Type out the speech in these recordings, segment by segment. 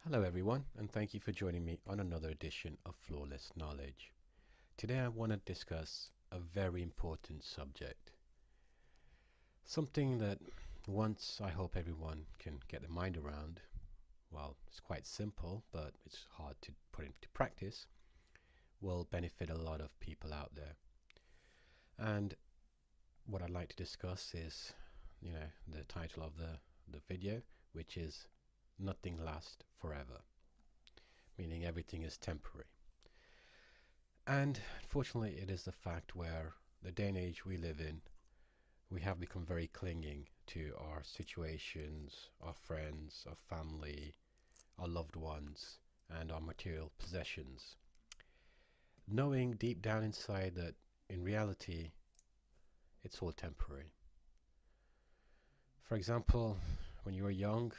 Hello, everyone, and thank you for joining me on another edition of Flawless Knowledge. Today, I want to discuss a very important subject. Something that once I hope everyone can get their mind around. Well, it's quite simple, but it's hard to put into practice, will benefit a lot of people out there. And what I'd like to discuss is, the title of the video, which is Nothing Lasts Forever, meaning everything is temporary. And fortunately, it is the fact where the day and age we live in, we have become very clinging to our situations, our friends, our family, our loved ones, and our material possessions, knowing deep down inside that in reality, it's all temporary. For example, when you were young,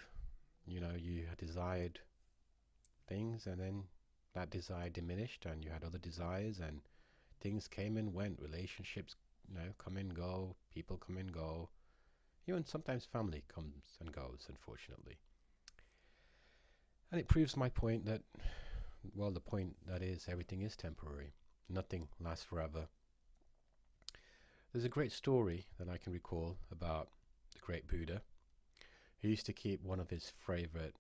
you had desired things, and then that desire diminished, and you had other desires, and things came and went. Relationships, come and go. People come and go. Even sometimes family comes and goes, unfortunately. And it proves my point that, well, the point that is everything is temporary. Nothing lasts forever. There's a great story that I can recall about the great Buddha. He used to keep one of his favorite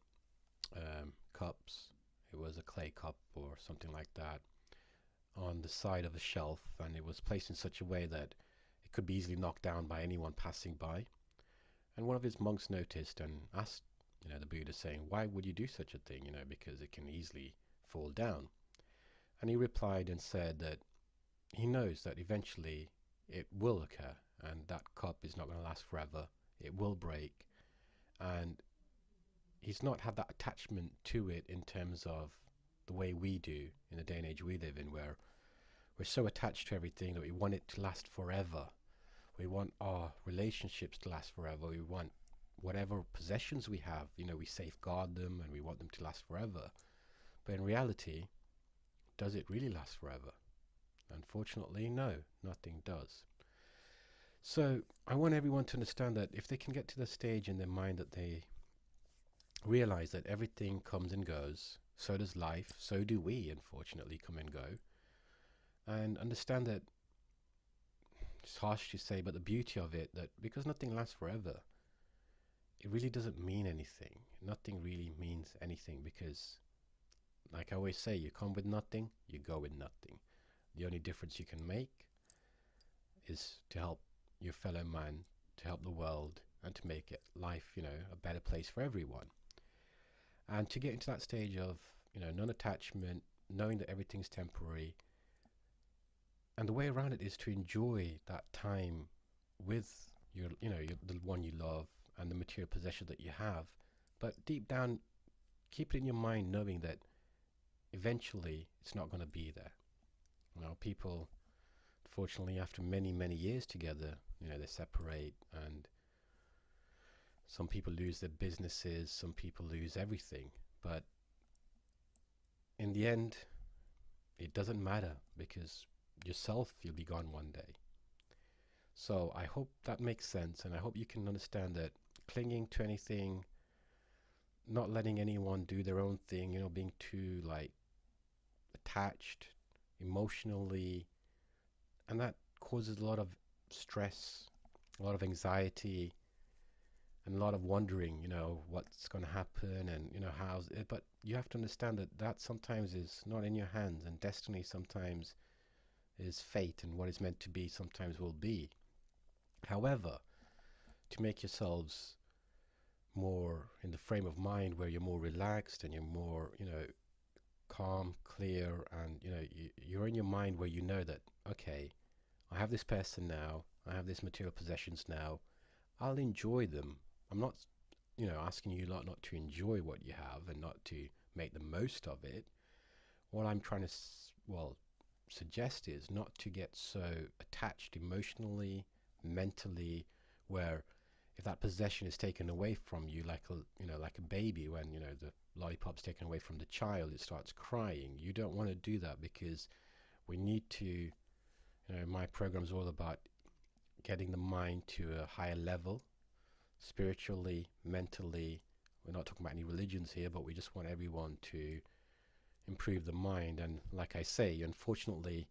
cups. It was a clay cup or something like that on the side of a shelf, and it was placed in such a way that it could be easily knocked down by anyone passing by. And one of his monks noticed and asked, the Buddha, saying, "Why would you do such a thing? Because it can easily fall down." And he replied and said that he knows that eventually it will occur, and that cup is not going to last forever. It will break, and he's not had that attachment to it in terms of the way we do in the day and age we live in, where we're so attached to everything that we want it to last forever. We want our relationships to last forever. We want whatever possessions we have, we safeguard them and we want them to last forever. But in reality, does it really last forever? Unfortunately, no, nothing does. So I want everyone to understand that if they can get to the stage in their mind that they realize that everything comes and goes, so does life, so do we, unfortunately, come and go, and understand that it's harsh to say, but the beauty of it, that because nothing lasts forever, it really doesn't mean anything. Nothing really means anything because, like I always say, you come with nothing, you go with nothing. The only difference you can make is to help your fellow man, to help the world, and to make it life, a better place for everyone. And to get into that stage of, non-attachment, knowing that everything's temporary, and the way around it is to enjoy that time with the one you love and the material possession that you have, but deep down, keep it in your mind knowing that eventually it's not going to be there. People, fortunately, after many, many years together, they separate, and some people lose their businesses, some people lose everything. But in the end, it doesn't matter because yourself, you'll be gone one day. So I hope that makes sense, and I hope you can understand that clinging to anything, not letting anyone do their own thing, being too like attached emotionally, and that causes a lot of stress, a lot of anxiety, and a lot of wondering, what's going to happen and, how's it. But you have to understand that that sometimes is not in your hands, and destiny sometimes is fate, and what is meant to be sometimes will be. However, to make yourselves more in the frame of mind where you're more relaxed and you're more, calm, clear, and, you're in your mind where you know that, okay, I have this person now, I have this material possessions now, I'll enjoy them. I'm not, asking you not to enjoy what you have and not to make the most of it. What I'm trying to, suggest is not to get so attached emotionally, mentally, where if that possession is taken away from you, like like a baby, when the lollipop's taken away from the child, it starts crying. You don't want to do that because we need to. My program is all about getting the mind to a higher level, spiritually, mentally, we're not talking about any religions here, but we just want everyone to improve the mind. And like I say, unfortunately,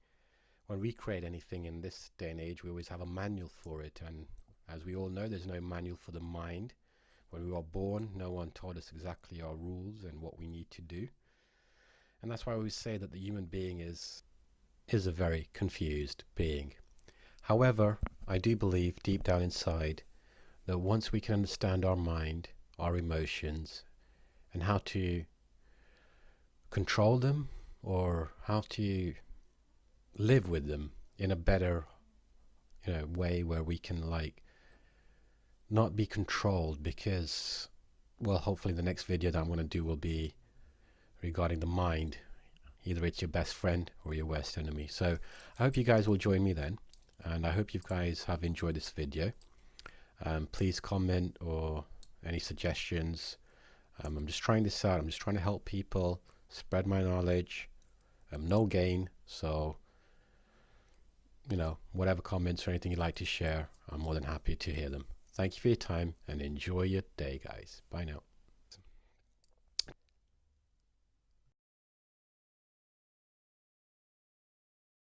when we create anything in this day and age, we always have a manual for it. And as we all know, there's no manual for the mind. When we were born, no one taught us exactly our rules and what we need to do. And that's why I always say that the human being is a very confused being. However, I do believe deep down inside that once we can understand our mind, our emotions, and how to control them, or how to live with them in a better, way where we can like not be controlled, because, well, hopefully the next video that I'm going to do will be regarding the mind. Either it's your best friend or your worst enemy. So I hope you guys will join me then, and I hope you guys have enjoyed this video. Please comment or any suggestions. I'm just trying this out. I'm just trying to help people, spread my knowledge. No gain, so whatever comments or anything you'd like to share, I'm more than happy to hear them. Thank you for your time and enjoy your day, guys. Bye now.